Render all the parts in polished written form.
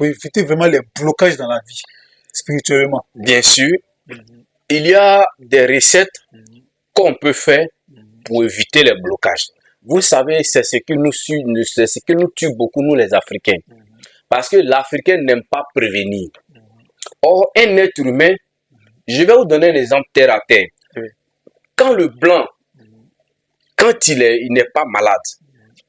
pour éviter vraiment les blocages dans la vie, spirituellement? Bien sûr, il y a des recettes qu'on peut faire pour éviter les blocages. Vous savez, c'est ce qui nous tue beaucoup, nous les Africains. Parce que l'Africain n'aime pas prévenir. Or, un être humain, je vais vous donner un exemple terre à terre. Quand le blanc, quand il n'est pas malade,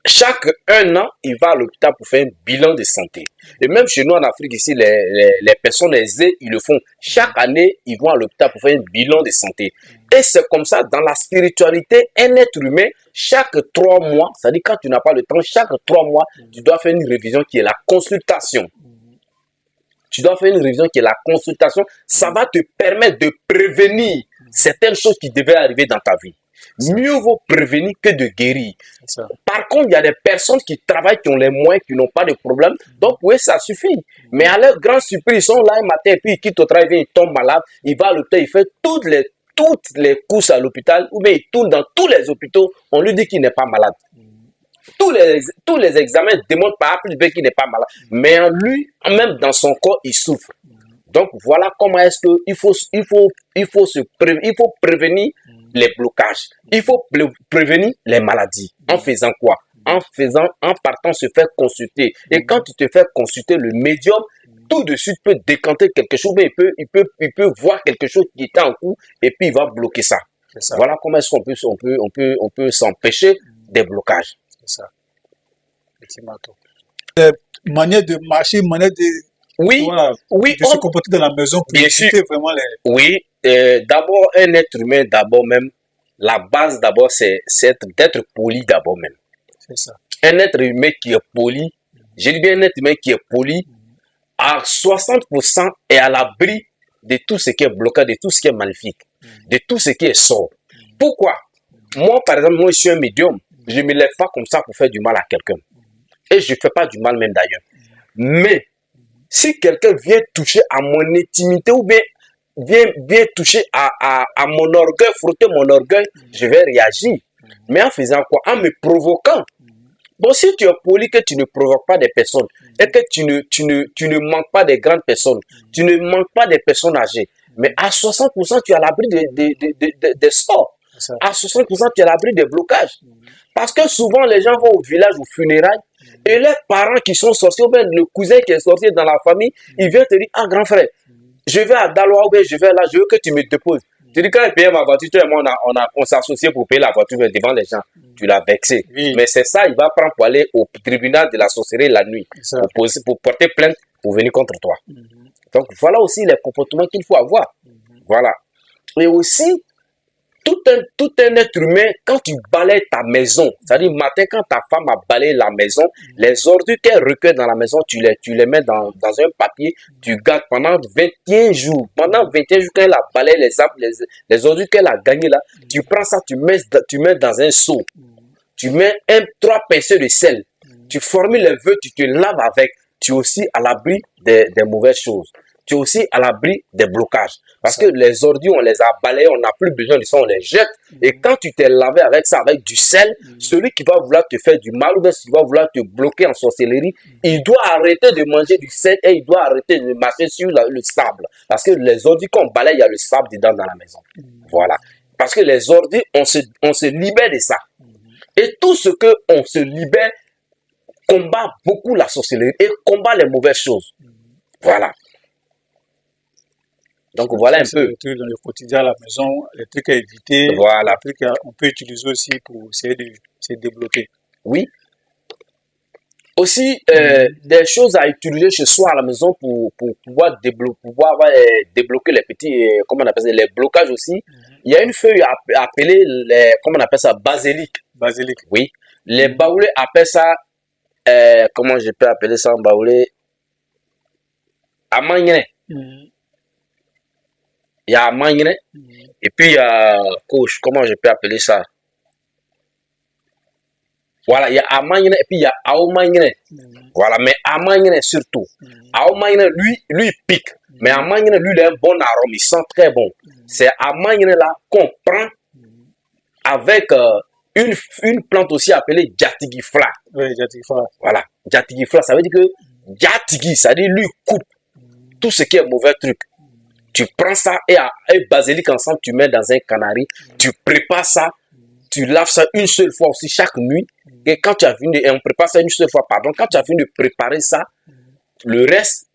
chaque 1 an, il va à l'hôpital pour faire un bilan de santé. Et même chez nous en Afrique, ici, les personnes aisées, ils le font. Chaque année, ils vont à l'hôpital pour faire un bilan de santé. Et c'est comme ça, dans la spiritualité, un être humain, chaque 3 mois, c'est-à-dire quand tu n'as pas le temps, chaque 3 mois, tu dois faire une révision qui est la consultation. Tu dois faire une révision qui est la consultation. Ça va te permettre de prévenir certaines choses qui devaient arriver dans ta vie. Mieux vaut prévenir que de guérir. Par contre, il y a des personnes qui travaillent, qui ont les moyens, qui n'ont pas de problème. Donc, oui, ça suffit. Mais à leur grand surprise, ils sont là un matin, et puis ils quittent au travail, ils tombent malades, il va à l'hôpital, il fait toutes les courses à l'hôpital, ou bien il tourne dans tous les hôpitaux, on lui dit qu'il n'est pas malade. Tous les examens démontrent par A plus B qu'il n'est pas malade. Mais en lui, même dans son corps, il souffre. Donc, voilà comment est-ce qu'il faut prévenir les blocages. Il faut prévenir les maladies. En faisant quoi? En partant se faire consulter. Et quand tu te fais consulter, le médium, tout de suite peut décanter quelque chose, mais il peut voir quelque chose qui est en cours et puis il va bloquer ça. Voilà comment est-ce qu'on peut s'empêcher des blocages. C'est ça. Manière de marcher, manière de... Oui, voilà, oui, de se comporter dans la maison pour éviter vraiment les... Oui, d'abord, un être humain, d'abord même, la base d'abord, c'est d'être poli d'abord même. C'est ça. Un être humain qui est poli, je dis bien un être humain qui est poli, à 60% est à l'abri de tout ce qui est bloqué, de tout ce qui est maléfique, de tout ce qui est sort. Pourquoi? Moi, par exemple, moi, je suis un médium. Je ne me lève pas comme ça pour faire du mal à quelqu'un. Et je ne fais pas du mal même d'ailleurs. Mais, si quelqu'un vient toucher à mon intimité ou bien vient toucher à mon orgueil, frotter mon orgueil, je vais réagir. Mais en faisant quoi? En me provoquant. Bon, si tu es poli, que tu ne provoques pas des personnes et que tu ne manques pas des grandes personnes, tu ne manques pas des personnes âgées, mais à 60%, tu es à l'abri des sorts. À 60%, tu es à l'abri des blocages. Parce que souvent, les gens vont au village, aux funérailles, et leurs parents qui sont sorciers, ou bien le cousin qui est sorcier dans la famille, il vient te dire, ah, grand frère, je vais à Daloa, ou bien je vais là, je veux que tu me déposes. Tu dis, quand il paye ma voiture, tu et moi, on s'est associé pour payer la voiture devant les gens. Tu l'as vexé. Oui. Mais c'est ça, il va prendre pour aller au tribunal de la sorcellerie la nuit, pour porter plainte, pour venir contre toi. Donc, voilà aussi les comportements qu'il faut avoir. Voilà. Et aussi, tout un être humain, quand tu balayes ta maison, c'est-à-dire matin, quand ta femme a balayé la maison, les ordures qu'elle recueille dans la maison, tu les mets dans un papier, tu gardes pendant 21 jours. Pendant 21 jours, quand elle a balayé les ordures qu'elle a gagnées là, tu prends ça, tu mets dans un seau. Tu mets 3 pincées de sel. Tu formules les vœux, tu te laves avec. Tu es aussi à l'abri des mauvaises choses. Tu es aussi à l'abri des blocages. Parce que les ordures, on les a balayées, on n'a plus besoin de ça, on les jette. Et quand tu t'es lavé avec ça, avec du sel, celui qui va vouloir te faire du mal ou bien qui va vouloir te bloquer en sorcellerie, il doit arrêter de manger du sel et il doit arrêter de marcher sur le sable. Parce que les ordures qu'on balaye, il y a le sable dedans dans la maison. Voilà. Parce que les ordures, on se libère de ça. Et tout ce qu'on se libère combat beaucoup la sorcellerie et combat les mauvaises choses. Voilà. Donc voilà un peu. Les trucs dans le quotidien à la maison, les trucs à éviter, voilà. Les trucs qu'on peut utiliser aussi pour essayer de se débloquer. Oui. Aussi, des choses à utiliser chez soi à la maison pour pouvoir débloquer les petits, comment on appelle ça, les blocages aussi. Il y a une feuille appelée, comment on appelle ça, basilic. Basilic. Oui. Les baoulés appellent ça, comment je peux appeler ça en baoulé? Amagné. Il y a amagné. Et puis il y a couche, comment je peux appeler ça? Voilà, il y a amagné et puis il y a aomagné. Voilà, mais amagné surtout. Aomagné, lui, il pique. Mais amagné, lui, il a un bon arôme, il sent très bon. C'est amagné là qu'on prend avec une plante aussi appelée Jatigifla. Oui, Jatigifla. Voilà, Jatigifla, ça veut dire que Gatigi, c'est-à-dire lui coupe tout ce qui est mauvais truc. Tu prends ça et basilic ensemble, tu mets dans un canari, tu prépares ça, tu laves ça une seule fois aussi chaque nuit. Et quand tu as fini, et on prépare ça une seule fois, pardon, quand tu as fini de préparer ça, le reste,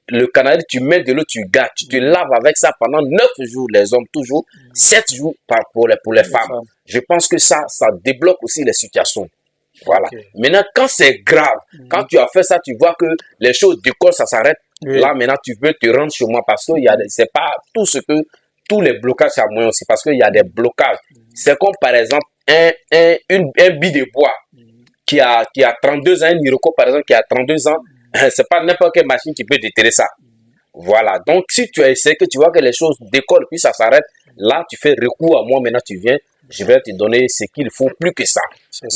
le canari, tu mets de l'eau, tu gardes, tu te laves avec ça pendant 9 jours, les hommes toujours, 7 jours pour les femmes. Je pense que ça débloque aussi les situations. Voilà. Okay. Maintenant, quand c'est grave, quand tu as fait ça, tu vois que les choses décollent, ça s'arrête. Là, maintenant, tu peux te rendre chez moi parce que c'est pas tout ce que tous les blocages, c'est à moi aussi, parce qu'il y a des blocages. C'est comme par exemple un billet de bois qui a 32 ans, un Iroko par exemple qui a 32 ans, c'est pas n'importe quelle machine qui peut déterrer ça. Voilà. Donc, si tu essaies que tu vois que les choses décollent puis ça s'arrête, là, tu fais recours à moi. Maintenant, tu viens, je vais te donner ce qu'il faut, plus que ça.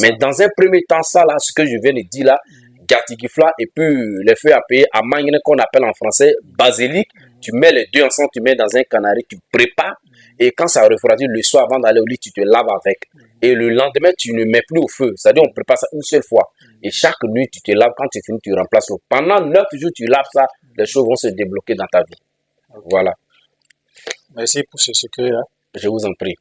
Mais dans un premier temps, ça là, ce que je viens de dire là, Gatigifla et puis les feux à payer à mangue qu'on appelle en français basilic, tu mets les deux ensemble, tu mets dans un canari, tu prépares et quand ça refroidit le soir avant d'aller au lit, tu te laves avec. Et le lendemain, tu ne mets plus au feu. C'est-à-dire, on prépare ça une seule fois. Et chaque nuit, tu te laves. Quand tu finis, tu remplaces l'eau. Pendant 9 jours, tu laves ça. Les choses vont se débloquer dans ta vie. Okay. Voilà. Merci pour ce secret-là. Je vous en prie.